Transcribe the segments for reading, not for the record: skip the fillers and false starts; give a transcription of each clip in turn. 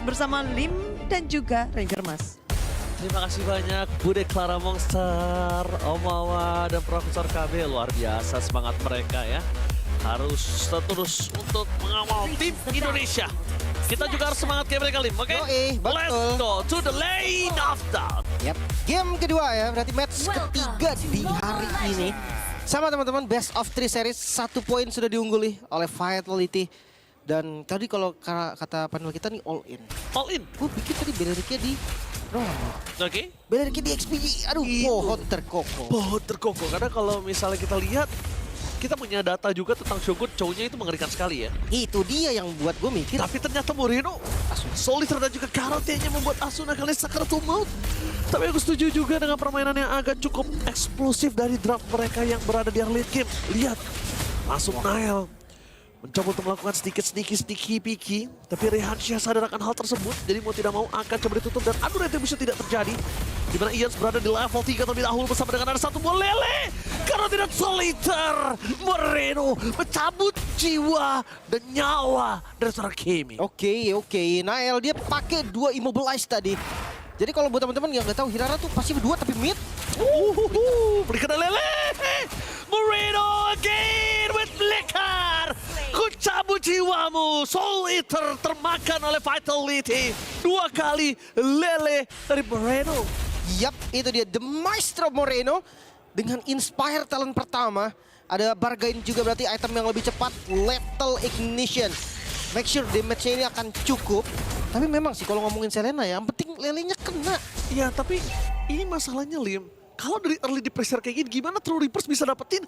bersama Lim dan juga Ranger Mas. Terima kasih banyak Bude Clara Monster, Omawa, dan Profesor KB. Luar biasa semangat mereka ya. Harus terus untuk mengawal tim Indonesia. Kita juga harus semangat kayak mereka, Lim. Oke? Betul. Let's go to the lane of doubt. Yap, game kedua ya, berarti match ketiga di hari ini. Sama teman-teman, best of 3 series, 1 poin sudah diungguli oleh Vitality. Dan tadi kalau kata panel kita nih all in. All in. Gue pikir tadi Beleriknya di Oke. Beleriknya di XPG. Aduh, pohon terkokoh. Pohon terkokoh. Karena kalau misalnya kita lihat, kita punya data juga tentang Shogun, cowoknya itu mengerikan sekali ya. Itu dia yang buat gue mikir. Tapi ternyata Moreno, Soliter dan juga Karate-nya membuat Asuna kali Sakaratul Maut. Tapi aku setuju juga dengan permainan yang agak cukup eksplosif dari draft mereka yang berada di early game. Lihat, masuk Nael. Mencoba untuk melakukan sedikit sneaky picky. Tapi Rehansyah sadar akan hal tersebut. Jadi mau tidak mau akan coba ditutup dan adu retribution tidak terjadi. Dimana Ians berada di level 3 terlebih dahulu bersama dengan ada satu buah lele. Karena tidak Soliter. Moreno mencabut jiwa dan nyawa dari seorang Kimi. Oke. Nael dia pakai 2 immobilize tadi. Jadi kalau buat teman-teman yang nggak tahu, Hirara tuh pasti berdua tapi mid. Berikan lele. Moreno again with flicker. Ku cabut jiwamu. Soul Eater termakan oleh Vitality. 2 kali lele dari Moreno. Yap, itu dia The Maestro Moreno dengan Inspire talent pertama. Ada bargain juga berarti item yang lebih cepat, Lethal Ignition. Make sure damage-nya ini akan cukup. Tapi memang sih kalau ngomongin Selena ya, yang penting lelenya kena. Ya tapi ini masalahnya Lim. Kalau dari early di pressure kayak gini, gimana True Reapers bisa dapetin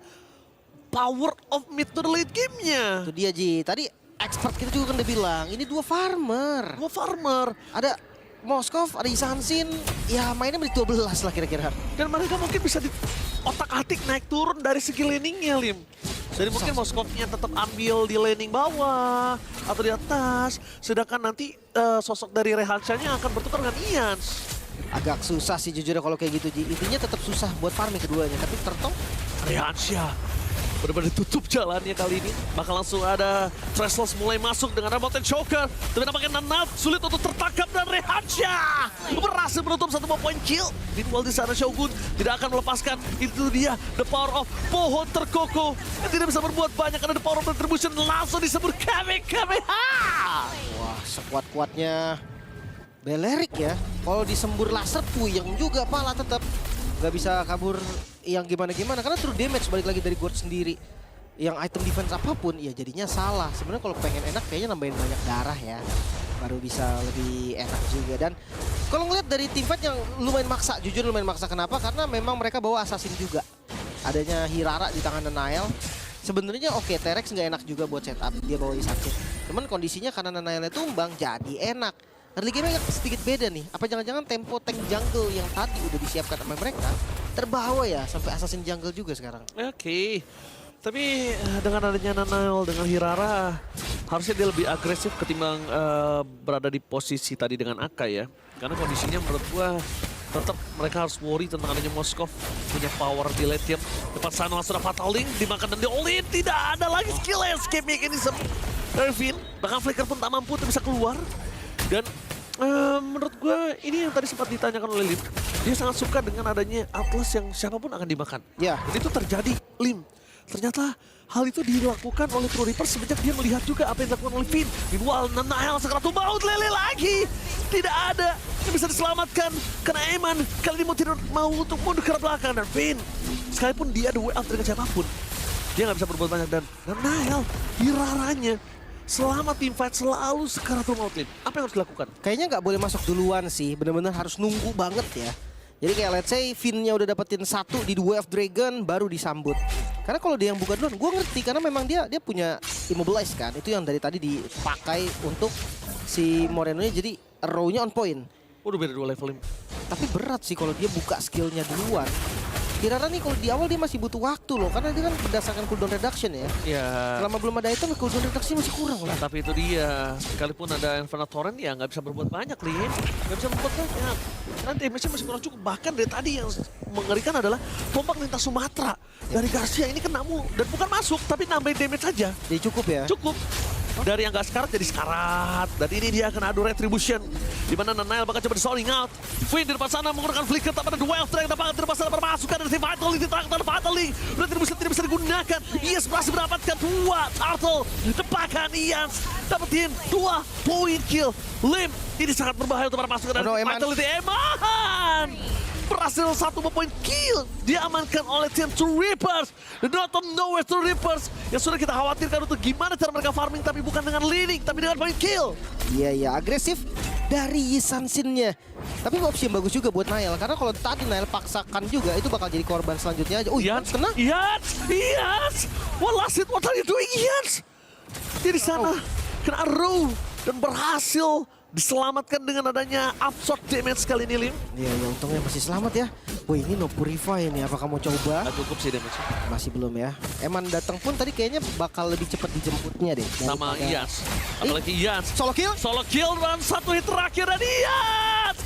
power of mid to the late game-nya? Itu dia Ji, tadi expert kita juga kan udah bilang, ini 2 farmer. 2 farmer. Ada Moskov, ada Isansin, ya mainnya menit 12 lah kira-kira. Dan mereka mungkin bisa di otak-atik naik turun dari segi laningnya Lim. Jadi mungkin Moskovnya tetap ambil di laning bawah atau di atas. Sedangkan nanti sosok dari Rehansyahnya akan bertukar dengan Ians. Agak susah sih jujur kalau kayak gitu Ji. Intinya tetap susah buat farming keduanya, tapi Tertong Rehansyah benar-benar ditutup jalannya kali ini. Maka langsung ada Treslos mulai masuk dengan Remote Choker. Tapi nampaknya Nanat sulit untuk tertangkap dan Rehansyah berhasil menutup 1 poin kill. Meanwhile di sana Shogun tidak akan melepaskan. Itu dia the power of pohon terkokoh yang tidak bisa berbuat banyak karena the power of retribution langsung disebut Kamehameha. wah, sekuat-kuatnya Belerik ya. Kalau disembur laser puyeng juga pala tetap. Gak bisa kabur yang gimana-gimana. Karena true damage balik lagi dari Gord sendiri. Yang item defense apapun ya jadinya salah. Sebenarnya kalau pengen enak kayaknya nambahin banyak darah ya. Baru bisa lebih enak juga. Dan kalau ngeliat dari tim fight yang lumayan maksa. Jujur lumayan maksa. Kenapa? Karena memang mereka bawa assassin juga. Adanya Hirara di tangan Nael. Sebenarnya oke, T-Rex nggak enak juga buat setup. Dia bawa sakit. Cuman kondisinya karena Naelnya tumbang jadi enak. Early game agak sedikit beda nih. Apa jangan-jangan tempo tank jungle yang tadi udah disiapkan sama mereka terbawa ya sampai assassin jungle juga sekarang. Oke. Tapi dengan adanya Nanael dengan Hirara harusnya dia lebih agresif ketimbang berada di posisi tadi dengan Aka ya. Karena kondisinya menurut gua tetap mereka harus worry tentang adanya Moskov punya power di late game. Depan sana langsung ada Fatal Link dimakan dan di-all-in. Tidak ada lagi skill escape mechanism dari Finn. Bahkan Flicker pun tak mampu untuk bisa keluar. Dan menurut gue ini yang tadi sempat ditanyakan oleh Lim. Dia sangat suka dengan adanya Atlas yang siapapun akan dimakan. Ya. Dan itu terjadi, Lim. Ternyata hal itu dilakukan oleh True Reapers semenjak dia melihat juga apa yang dilakukan oleh Finn. Meanwhile, Nanael Sakaratul Maut lele lagi. Tidak ada yang bisa diselamatkan. Karena Eman kali ini tidak mau untuk mundur ke belakang. Dan Finn, sekalipun dia ada way out dengan siapapun, dia nggak bisa berbuat banyak. Dan Nanael, Hiraranya, selama tim fight selalu Sakaratul Maut, Lim. Apa yang harus dilakukan? Kayaknya nggak boleh masuk duluan sih. Bener-bener harus nunggu banget ya. Jadi kayak let's say Finn-nya udah dapetin 1 di The Way of Dragon baru disambut. Karena kalau dia yang buka duluan, gue ngerti karena memang dia punya immobilize kan. Itu yang dari tadi dipakai untuk si Moreno-nya jadi row-nya on point. Udah beda 2 level, Lim. Tapi berat sih kalau dia buka skillnya duluan. Hirara nih kalau di awal dia masih butuh waktu loh. Karena dia kan berdasarkan cooldown reduction ya. Ya. Selama belum ada item, cooldown reduction masih kurang lah. Tapi itu dia, sekalipun ada Inferno Torrent ya nggak bisa berbuat banyak, Lim. Nggak bisa berbuat banyak. Karena damage-nya masih kurang cukup. Bahkan dari tadi yang mengerikan adalah tombak lintas Sumatera. Dari Garcia ini kena mulu. Dan bukan masuk, tapi nambahin damage saja. Jadi cukup ya? Cukup. dari yang gak sekarat jadi sekarat. Dan ini dia akan adu retribution. Dimana Nanail bakal coba di-soling out. Finn di depan sana menggunakan flicker, tapi ada duel track dapat di depan sana bermasukan dari tim Vitality. Terakhir Vitality. Retribution tidak bisa digunakan. Ians berhasil mendapatkan 2 turtle. Depakan Ians. Dapetin 2 point kill. Lim, ini sangat berbahaya untuk masukan dari tim Vitality. Eman berhasil 1 point kill diamankan oleh tim Two Reapers. The Not of Nowhere Two Reapers yang sudah kita khawatirkan untuk gimana cara mereka farming, tapi bukan dengan leading, tapi dengan point kill. Iya, agresif dari Yisansin-nya. Tapi opsi yang bagus juga buat Nail, karena kalau tadi Nail paksakan juga itu bakal jadi korban selanjutnya aja. Oh, Ians kena. Ians, what are you doing, Ians? Dia di sana kena arrow dan berhasil diselamatkan dengan adanya absorb damage kali ini, Lim. Iya, untungnya masih selamat ya. Wih, ini no purify nih, apakah mau coba? Gak cukup sih damage. Masih belum ya. Eman datang pun tadi kayaknya bakal lebih cepat dijemputnya deh. Sama Ians, apalagi Ians. Solo kill Dan 1 hit terakhir dan Ians!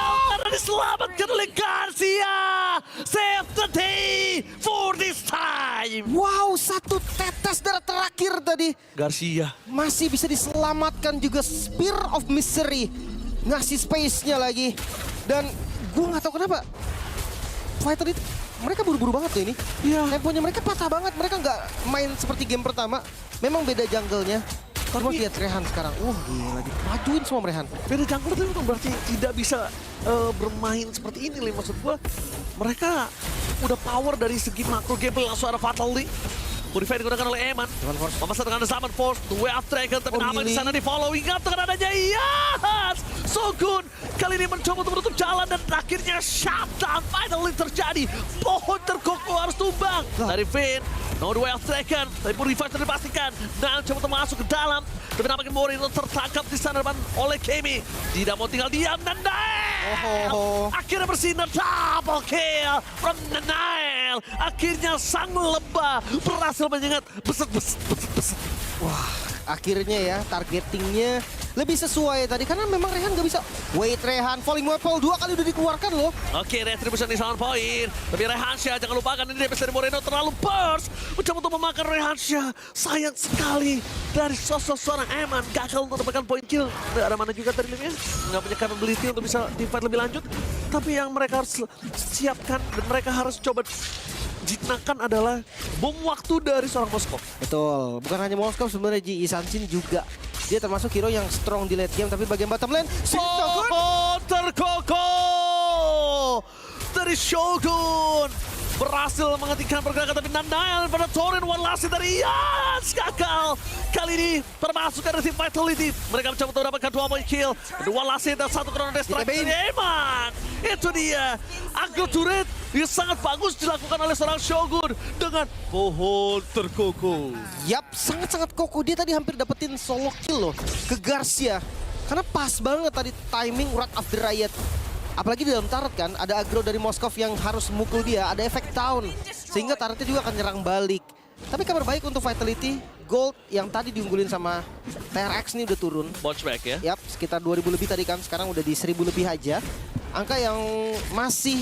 Karena diselamatkan oleh Garcia! Save the day for this time! Wow, 1 tetes darah terakhir tadi. Garcia. Masih bisa diselamatkan juga. Spear of Misery. Ngasih space-nya lagi. Dan gue nggak tahu kenapa Fighter itu mereka buru-buru banget tuh ini. Iya. Temponya mereka patah banget. Mereka nggak main seperti game pertama. Memang beda jungle-nya. Cuma lihat Rehan sekarang. Gila, dimajuin semua Rehan. Beda jungle itu bukan berarti tidak bisa bermain seperti ini, Lim. Maksud gue, mereka udah power dari segi makro gameplay, langsung ada Fatality. Purify digunakan oleh Eman. Memasang dengan Zaman Force, the way of Dragon, tapi nama di sana di following up dengan adanya Ians. Shogun kali ini mencoba untuk menutup jalan dan akhirnya shutdown finally terjadi. Pohon terkokoh harus tumbang dari Finn. No the way of Dragon, tapi Purify sudah dipastikan. Dan coba untuk masuk ke dalam, tapi nampaknya Mori tertangkap di sana oleh Kemi. Tidak mau tinggal diam dan akhirnya bersinar double kill from Nanail. Akhirnya sang lebah berhasil menyengat beset. Wah, akhirnya ya targetingnya lebih sesuai tadi karena memang Rehan nggak bisa. Wait, Rehan falling weapon 2 kali udah dikeluarkan loh. Oke, retribution di sound point. Tapi Rehansha jangan lupakan ini DPS dari Moreno terlalu burst. Mencoba untuk memakan Rehansha. Sayang sekali dari sosok seorang Eman gagal untuk mendapatkan point kill. Nggak ada mana juga tadi Limnya. Nggak punya capability untuk bisa di-fight lebih lanjut. Tapi yang mereka harus siapkan dan mereka harus coba jinakan adalah bom waktu dari seorang Moskov. Betul, bukan hanya Moskov sebenarnya Ji, Yisansin juga. Dia termasuk hero yang strong di late game, tapi bagian bottom lane Shogun terkokoh dari Shogun berhasil menghentikan pergerakan, tapi Nanail pada Torin one last dari Ians gagal. Kali ini permasukan dari tim Vitality. Mereka mencoba untuk mendapatkan 2 point kill. 2 last hit dan 1 chrono destruct dari Eman. Itu dia agro turret yang sangat bagus dilakukan oleh seorang Shogun dengan pohon terkokoh. Yap, sangat-sangat kokoh. Dia tadi hampir dapetin solo kill loh ke Garcia. Karena pas banget tadi timing Wrath of the Riot. Apalagi di dalam turret kan, ada aggro dari Moskov yang harus mukul dia, ada efek down. Sehingga turretnya juga akan nyerang balik. Tapi kabar baik untuk Vitality, gold yang tadi diunggulin sama TRX ini udah turun. Bounce back ya? Yap, sekitar 2000 lebih tadi kan, sekarang udah di 1000 lebih aja. Angka yang masih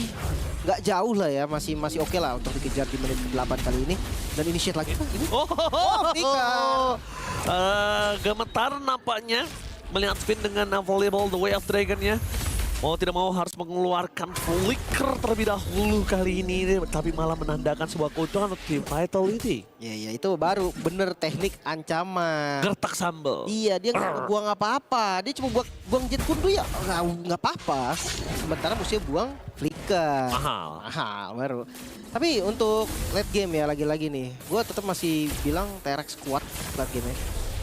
nggak jauh lah ya, masih oke lah untuk dikejar di menit 8 kali ini. Dan initiate lagi. Ini. Nika. Gemetar nampaknya melihat Finn dengan available the way of dragon-nya. Mau tidak mau harus mengeluarkan flicker terlebih dahulu kali ini, tapi malah menandakan sebuah keuntungan untuk tim Vitality. Ya itu baru bener teknik ancaman. Gertak sambal. Iya, dia nggak buang apa-apa. Dia cuma buang jet kundu ya nggak apa-apa. Sementara musuhnya buang flicker. Mahal baru. Tapi untuk late game ya lagi-lagi nih, gue tetap masih bilang TRX kuat late game-nya.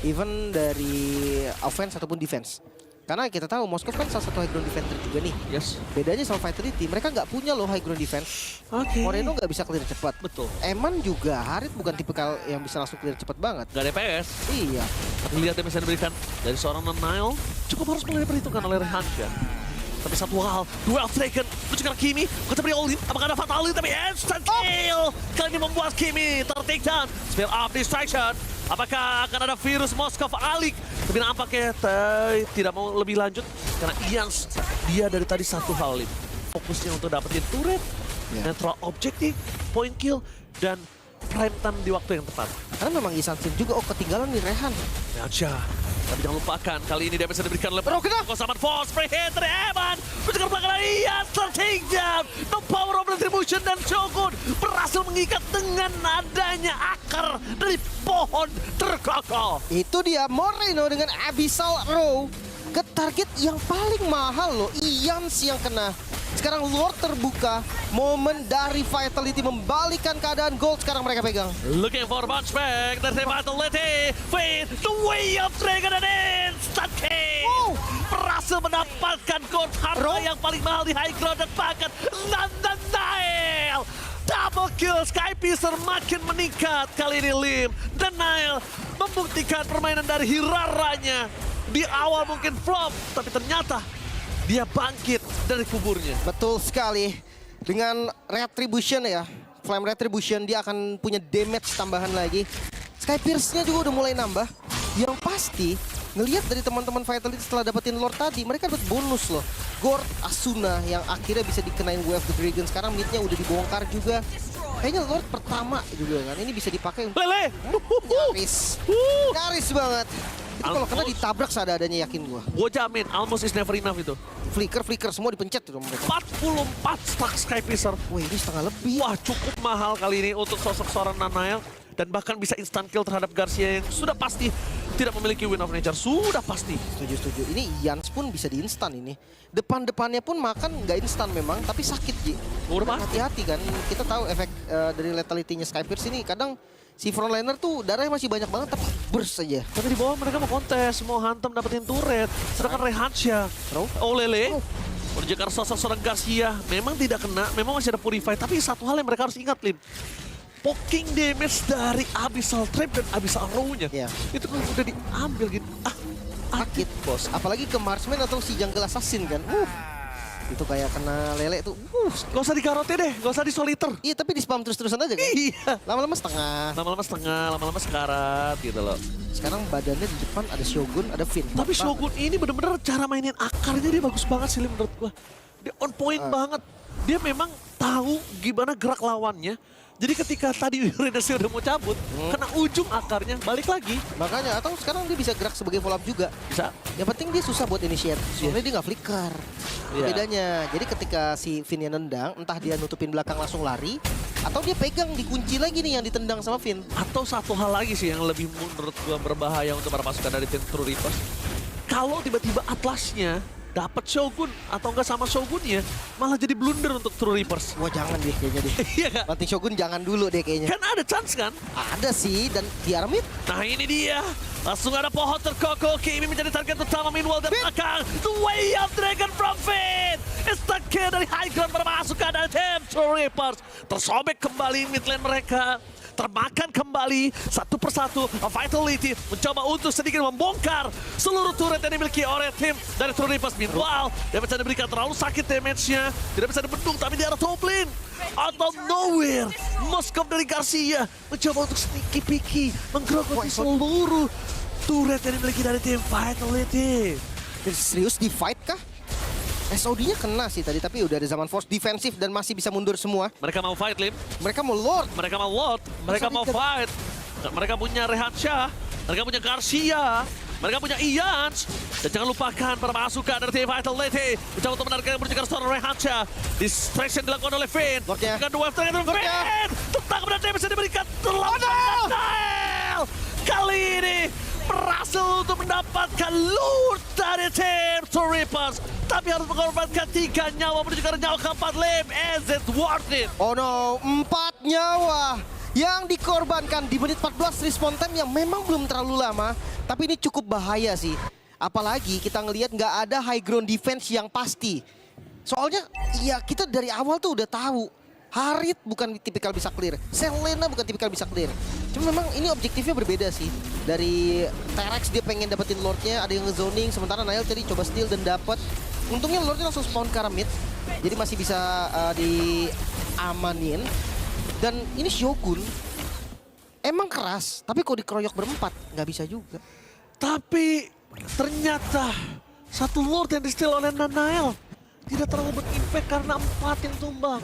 Even dari offense ataupun defense. Karena kita tahu Moskov kan salah satu high ground defender juga nih. Yes. Bedanya sama Vitality, mereka nggak punya loh high ground defense. Moreno nggak bisa clear cepat. Betul. Eman juga, Harit bukan tipikal yang bisa langsung clear cepat banget. Gak ada PS. Iya. Lihat yang bisa diberikan dari seorang Nanail, cukup harus mulai diperhitungkan oleh Rehansha. Tapi satu hal, duel taken, mencegah Kimi, ketemu Olin, apakah ada fatality, tapi instant kill. Kali ini membuat Kimi ter-take down, spell up distraction. Apakah akan ada virus Moskov Alik? Tapi nampaknya tidak mau lebih lanjut, karena Ians, dia dari tadi satu hal, fokusnya untuk dapetin turret, neutral objective, point kill, dan prime time di waktu yang tepat. Karena memang Isan Sim juga, oh ketinggalan nih Rehan. Naja. Tapi jangan lupakan, kali ini damage yang diberikan oleh Bro, kena! Kosaman Force, free hit dari Evan. Mencegar belakang dari Ian, starting down. The power of retribution dan Shogun berhasil mengikat dengan adanya akar dari pohon terkokoh. Itu dia Moreno dengan Abyssal Row ke target yang paling mahal loh. Ian yang kena. Sekarang Lord terbuka, momen dari Vitality membalikkan keadaan gold sekarang mereka pegang. Looking for a bounce back dari Vitality. Fade, the way of Dragon and instant kill. Wow. Berhasil mendapatkan gold harta Bro. yang paling mahal di high ground dan bahkan Nail. Double kill, Skypicer makin meningkat. Kali ini Lim dan Nail membuktikan permainan dari Hiraranya. Di awal mungkin flop, tapi ternyata dia bangkit dari kuburnya. Betul sekali. Dengan Retribution ya, Flame Retribution, dia akan punya damage tambahan lagi. Sky Pierce-nya juga udah mulai nambah. Yang pasti, ngelihat dari teman-teman Vitality setelah dapetin Lord tadi, mereka dapat bonus loh. Gord Asuna yang akhirnya bisa dikenain Wave the Dragon. Sekarang mid-nya udah dibongkar juga. Kayaknya Lord pertama juga kan, ini bisa dipakai untuk Lele! nyaris. Nyaris banget. Itu kalau kena ditabrak seadanya yakin gua. Gue jamin, almost is never enough itu. Flicker semua dipencet tuh mereka. 44 stack Skypicer. Wah ini setengah lebih. Wah, cukup mahal kali ini untuk sosok seorang Nanael. Dan bahkan bisa instant kill terhadap Garcia yang sudah pasti tidak memiliki Wind of Nature. Sudah pasti. Setuju. Ini Jans pun bisa di-instan ini. Depan-depannya pun makan nggak instan memang, tapi sakit, Ji. Udah Hati-hati kan. Kita tahu efek dari lethality-nya Skypierce ini kadang si frontliner tuh darahnya masih banyak banget tapi burst aja. Tapi di bawah mereka mau kontes, mau hantam dapetin turret. Sedangkan Rehansha, oh Lele, menunjukkan sosok seorang Garcia. Memang tidak kena, memang masih ada Purify. Tapi satu hal yang mereka harus ingat, Lim. Poking damage dari Abyssal Trap dan Abyssal Row-nya. Iya. Itu kan udah diambil gitu. Sakit, bos. Apalagi ke Marksman atau si Jungle Assassin kan. Itu kayak kena lele tuh. Gak usah di karote deh, gak usah di soliter. Iya, tapi di spam terus-terusan aja kan. Iya. Lama-lama setengah. Lama-lama setengah, lama-lama sekarat gitu loh. Sekarang badannya di depan ada Shogun, ada Finn. Tapi Shogun ini bener-bener cara mainin akarnya dia bagus banget sih Lim, menurut gua. Dia on point banget. Dia memang tahu gimana gerak lawannya. Jadi ketika tadi Renessi udah mau cabut, kena ujung akarnya, balik lagi. Makanya, atau sekarang dia bisa gerak sebagai follow up juga. Bisa. Yang penting dia susah buat initiate, soalnya dia nggak flicker. Iya. Bedanya, jadi ketika si Finn yang nendang, entah dia nutupin belakang langsung lari, atau dia pegang, dikunci lagi nih yang ditendang sama Finn. Atau satu hal lagi sih yang lebih menurut gua berbahaya untuk para pasukan dari tim True Reapers. Kalau tiba-tiba Atlasnya dapat Shogun atau enggak sama Shogunnya, malah jadi blunder untuk True Reapers. Wah jangan deh kayaknya deh. Iya kak? Banting Shogun jangan dulu deh kayaknya. Kan ada chance kan? Ada sih, dan di Aramid. Nah ini dia. Langsung ada pohon terkokoh. Kimi menjadi target utama Minwell dan belakang. The way of Dragon from Finn. Instant kill dari high ground para pasukan dari tim True Reapers. Tersobek kembali mid lane mereka. Termakan kembali satu persatu. Vitality mencoba untuk sedikit membongkar seluruh turret yang dimiliki oleh tim dari True Reapers. Meanwhile, dia bisa diberikan terlalu sakit damage-nya. Tidak bisa dibendung, tapi dia ada top lane. Out of nowhere, Moskov dari Garcia mencoba untuk sneaky picky, menggerogoti seluruh turret yang dimiliki dari tim Vitality. Serius di fight kah? SOD-nya kena sih tadi, tapi udah ada zaman force defensif dan masih bisa mundur semua. Mereka mau fight, Lim. Mereka mau Lord. Mereka mau Lord. Mereka mau fight. Mereka punya Rehansha. Mereka punya Garcia. Mereka punya Ians. Dan jangan lupakan para pasukan dari tim Vitality. Mencoba untuk menargetkan menuju ke restoran Rehansha. Distraction dilakukan oleh Finn. Lordnya. Dengan dua Finn. Tentang kemudian dia bisa diberikan terlambat. Nail. Kali ini berhasil untuk mendapatkan loot dari tim True Reapers. Tapi harus mengorbankan 3 nyawa menuju ke nyawa keempat. Lim, is it worth it? Oh no, 4 nyawa yang dikorbankan di menit 14 respawn time yang memang belum terlalu lama. Tapi ini cukup bahaya sih. Apalagi kita ngelihat nggak ada high ground defense yang pasti. Soalnya ya kita dari awal tuh udah tahu. Harit bukan tipikal bisa clear. Selena bukan tipikal bisa clear. Cuma memang ini objektifnya berbeda sih. Dari T-Rex dia pengen dapetin Lordnya, ada yang ngezoning. Sementara Nail tadi coba steal dan dapet. Untungnya Lordnya langsung spawn ke arah mid. Jadi masih bisa diamanin. Dan ini Shogun emang keras, tapi kalau dikeroyok berempat nggak bisa juga. Tapi ternyata satu Lord yang di-steal oleh Nanael. tidak terlalu berimpact karena 4 yang tumbang.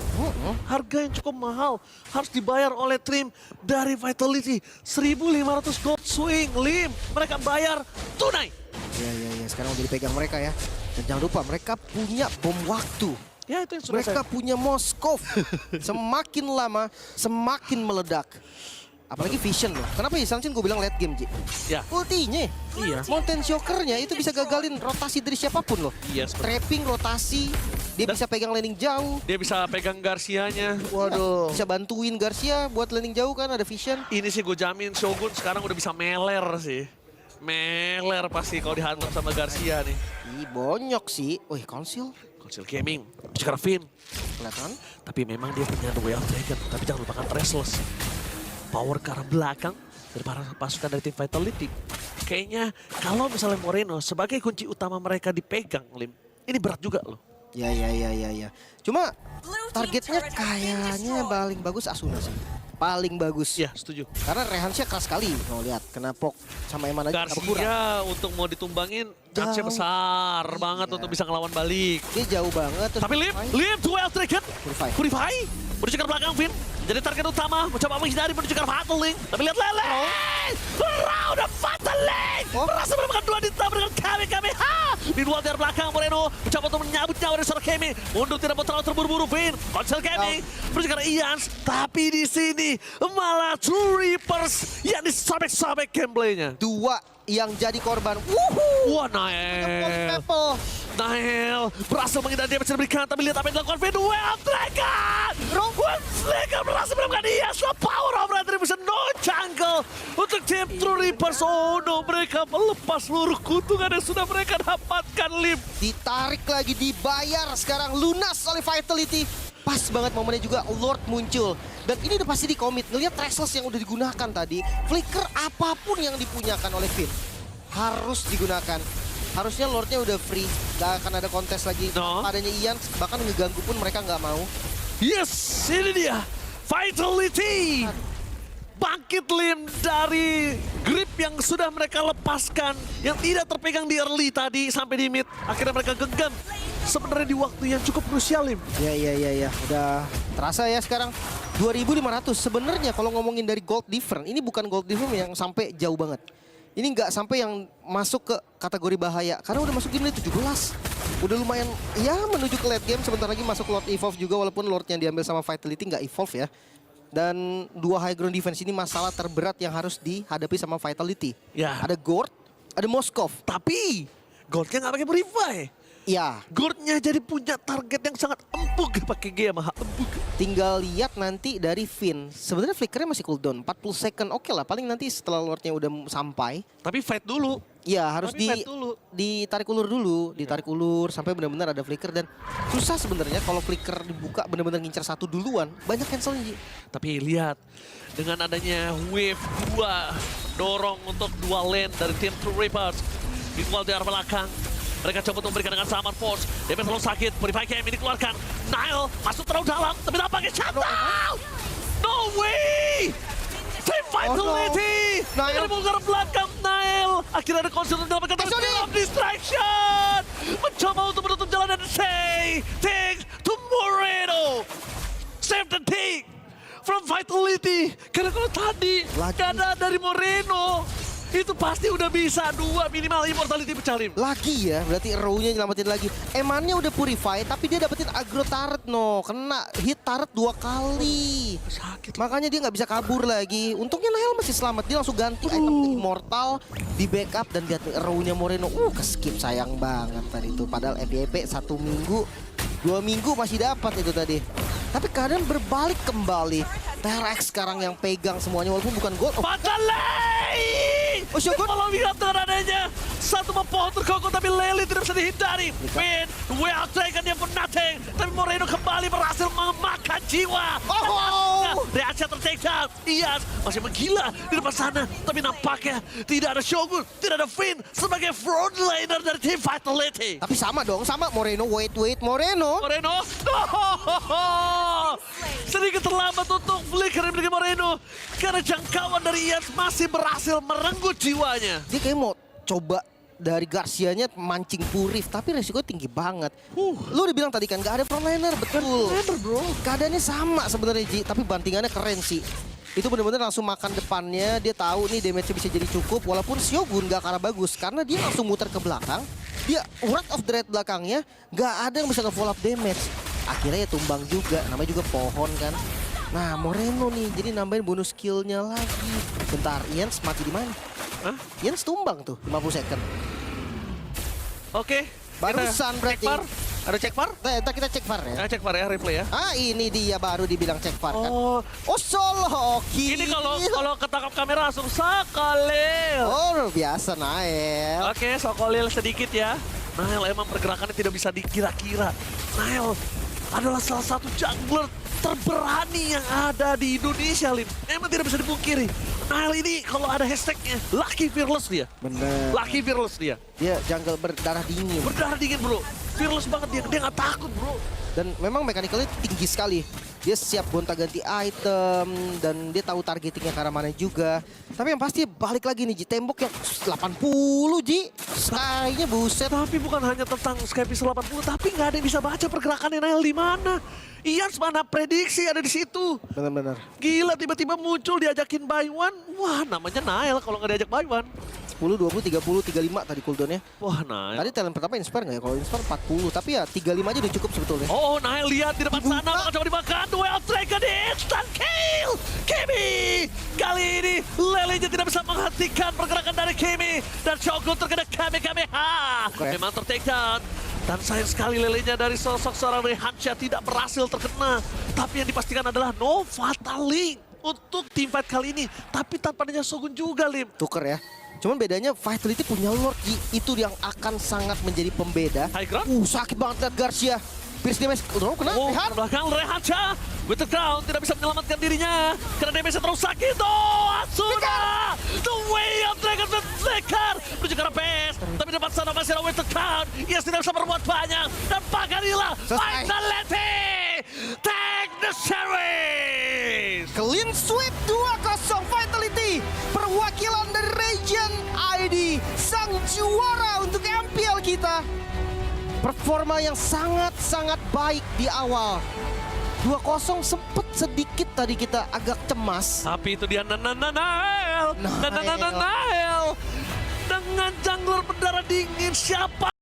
Harga yang cukup mahal harus dibayar oleh tim dari Vitality. 1.500 gold swing, Lim. Mereka bayar tunai. Ya, sekarang udah dipegang mereka ya. Dan jangan lupa mereka punya bom waktu. Ya itu yang sudah Mereka punya Moskov. Semakin lama, semakin meledak. Apalagi Vision loh. Kenapa ya Sansin gue bilang late game, Ji? Ya. Ultinya, Iya. Mountain Shocker-nya itu bisa gagalin rotasi dari siapapun loh. Iya, seperti- Trapping, rotasi, dia bisa pegang landing jauh. Dia bisa pegang Garcia-nya. Waduh. Bisa bantuin Garcia buat landing jauh kan, ada Vision. Ini sih gue jamin Shogun sekarang udah bisa meler sih. Meler pasti kalau dihantam sama Garcia nih. Ih, bonyok sih. Wih, Council. Council Gaming, sekarang Finn. Kelihatan. Tapi memang dia punya The Way of Dragon. Tapi jangan lupakan Restless. Power ke arah belakang dari para pasukan dari tim Vitality. Kayaknya kalau misalnya Moreno sebagai kunci utama mereka dipegang, Lim. Ini berat juga loh. Ya. Cuma targetnya kayaknya paling bagus Asuna sih. Paling bagus. Ya, setuju. Karena Rehansnya keras sekali. Mau lihat, kena Pok sama Eman aja nggak berkurang. Garcia untuk mau ditumbangin, chance Jauh. besar banget Iya. untuk bisa ngelawan balik. Dia jauh banget. Terus Tapi Lim, The Way of Dragon. Purify. Menuju ke belakang, Finn. Jadi target utama, mencoba menghindari menuju ke Fatal Link. Tapi lihat Lele. Round of Fatal Link. Berhasil menemukan 2 ditambah dengan Kami. Di luar dari belakang, Moreno mencoba untuk menyambut nyawa dari seorang Kemi. Mundur tidak mau terlalu terburu-buru, Finn. Council Gaming. Menuju ke arah Ians. Tapi di sini malah True Reapers yang disobek-sobek gameplaynya. 2 yang jadi korban. Wuhu. Wah, Nael. Apple. Nael berhasil menghindari damage yang diberikan, tapi lihat apa yang dilakukan Finn. Well, Dragon! Dragon berhasil menemukan dia setelah power of retribution, no jungle untuk tim True Reapers. Oh no, mereka melepas seluruh keuntungan yang sudah mereka dapatkan, Lim. Ditarik lagi, dibayar sekarang lunas oleh Vitality. Pas banget momennya juga Lord muncul. Dan ini udah pasti di-commit. Ngeliat Restless yang udah digunakan tadi. Flicker apapun yang dipunyakan oleh Finn harus digunakan. Harusnya Lordnya udah free. Gak akan ada kontes lagi. No. Padanya Ian bahkan ngeganggu pun mereka nggak mau. Yes, ini dia Vitality. Bangkit, Lim, dari grip yang sudah mereka lepaskan, yang tidak terpegang di early tadi sampai di mid. Akhirnya mereka genggam sebenarnya di waktu yang cukup krusial, Lim. Ya. Udah terasa ya sekarang 2.500. Sebenarnya kalau ngomongin dari gold difference, ini bukan gold difference yang sampai jauh banget. Ini nggak sampai yang masuk ke kategori bahaya. Karena udah masuk game 17. Udah lumayan ya menuju ke late game. Sebentar lagi masuk Lord Evolve juga. Walaupun Lordnya diambil sama Vitality nggak Evolve ya. Dan 2 high ground defense ini masalah terberat yang harus dihadapi sama Vitality. Ya. Ada Gord, ada Moskov. Tapi Goldnya nggak pakai Purify. Ya, Gordnya jadi punya target yang sangat empuk pakai G sama empuk. tinggal lihat nanti dari Finn. Sebenarnya flickernya masih cooldown 40 second. Oke lah, paling nanti setelah Lordnya udah sampai. Tapi fight dulu. Ya harus Tapi fight dulu. ditarik ulur dulu, ditarik ulur sampai benar-benar ada flicker. Dan susah sebenarnya kalau flicker dibuka benar-benar ngincer satu duluan, banyak cancelnya. Tapi lihat, dengan adanya wave 2 dorong untuk 2 lane dari tim True Reapers. Equal di arah belakang. Mereka coba untuk memberikan dengan Summer Force. DP terlalu sakit, Purify Game ini dikeluarkan. Nile masuk terlalu dalam, tapi tampaknya shutdown! No way! Team Vitality! Nile. Akhirnya bongkar belakang Nile. Akhirnya ada konsul untuk mendapatkan distraction. Mencoba untuk menutup jalan dan take to Moreno. Save the take from Vitality. Karena kalau tadi keadaan dari Moreno, itu pasti udah bisa 2 minimal immortality pecah, Lim. Lagi ya, berarti Row-nya nyelamatin lagi. Emannya udah purify, tapi dia dapetin aggro turret no. Kena hit turret 2 kali. Sakit. Makanya dia nggak bisa kabur lagi. Untungnya Nile masih selamat. Dia langsung ganti item ke Immortal, di backup dan lihat Row-nya Moreno. Keskip sayang banget tadi itu. Padahal FYP 1 minggu, 2 minggu masih dapat itu tadi. Tapi keadaan berbalik kembali. T-Rex sekarang yang pegang semuanya walaupun bukan gold. Patalay! Oh, Shogun. Kalau lihat dengan adanya satu pohon terkokoh tapi Lele tidak bisa dihindari. Win, well taken dia pun nothing. Tapi Moreno kembali berhasil memakan jiwa. Oh! Reaksi ter-take down. Ian masih menggila di depan sana. Tapi nampaknya tidak ada Shogun, tidak ada Finn sebagai frontlaner dari tim Vitality. Tapi sama dong, sama Moreno. Wait, Moreno. Moreno, sedikit terlambat untuk flicker dari Moreno karena jangkauan dari Ian masih berhasil merenggut jiwanya. Dia kayak mau coba dari Garcia-nya mancing Purif, tapi resikonya tinggi banget. Lu udah bilang tadi kan gak ada frontliner, betul. Bro. Keadaannya sama sebenarnya Ji, tapi bantingannya keren sih. Itu benar-benar langsung makan depannya, dia tahu nih damage-nya bisa jadi cukup, walaupun Shogun gak kalah bagus, karena dia langsung muter ke belakang, dia Wrath of the Red belakangnya, gak ada yang bisa nge-follow up damage. Akhirnya ya tumbang juga, namanya juga pohon kan. Nah, Moreno nih, jadi nambahin bonus skillnya lagi. Bentar, Jens mati di mana? Hah? Jens tumbang tuh, 50 second. Oke. Barusan kita berarti. cek VAR. Ada cek VAR? Ntar kita cek VAR ya. Nah, cek VAR ya, replay ya. Ah, ini dia baru dibilang cek VAR kan. Oh, Oh, Soloki. ini kalau ketangkap kamera langsung Sokolil. Oh, biasa Nael. Oke, Sokolil sedikit ya. Nael emang pergerakannya tidak bisa dikira-kira. Nael adalah salah satu jungler terberani yang ada di Indonesia, Lim. Emang tidak bisa dipungkiri. Nael ini kalau ada hashtagnya, Lucky Fearless dia. Bener. Lucky Fearless dia. Dia jungle berdarah dingin. Berdarah dingin, bro. Fearless banget dia nggak takut, bro. Dan memang mekanikalnya tinggi sekali. Dia siap gonta-ganti item dan dia tahu targetingnya ke arah mana juga. Tapi yang pasti balik lagi nih Ji, tembok yang 80 Ji. Sky-nya buset. Tapi bukan hanya tentang Skype 80, tapi nggak ada yang bisa baca pergerakannya Nael di mana. Ian mana prediksi ada di situ. Benar-benar. Gila tiba-tiba muncul diajakin buy one. Wah namanya Nael kalau nggak diajak buy one. 10, 20, 30, 35 tadi cooldownnya. Wah Nael. Tadi talent pertama Inspire nggak ya? Kalau Inspire 40, tapi ya 35 aja udah cukup sebetulnya. Oh Nael lihat di depan sana bakal coba dimakan. Duel Dragon instant kill. Kimi. Kali ini Lelenya tidak bisa menghentikan pergerakan dari Kimi. Dan Shogun terkena Kamehameha. Oke. Memang ter-take down. Dan sayang sekali Lelenya dari sosok seorang Rehancha tidak berhasil terkena. Tapi yang dipastikan adalah no fatal link untuk team fight kali ini. Tapi tanpa adanya Shogun juga, Lim. Tuker ya. Cuman bedanya Vitality punya Lord Ji. Itu yang akan sangat menjadi pembeda. High ground. Sakit banget lihat Garcia. Pierce damage. Oh, kena Oh, Rehan. ke belakang Rehancha. With the ground tidak bisa menyelamatkan dirinya. Karena damage terus sakit. Oh, Asuna. The way of Dragon with Flicker. Menuju ke arah base. Tapi depan sana masih ada with the ground. Yes, tidak bisa berbuat banyak. Dan Paganila. Selesai. Vitality. Take the series. Clean sweep 2-0 Vitality. Perwakilan dari Region ID. Sang juara untuk MPL kita. Performa yang sangat-sangat baik di awal. 2-0 sempet sedikit tadi kita agak cemas. Tapi itu dia Nael. Nael. Dengan jungler berdarah dingin siapa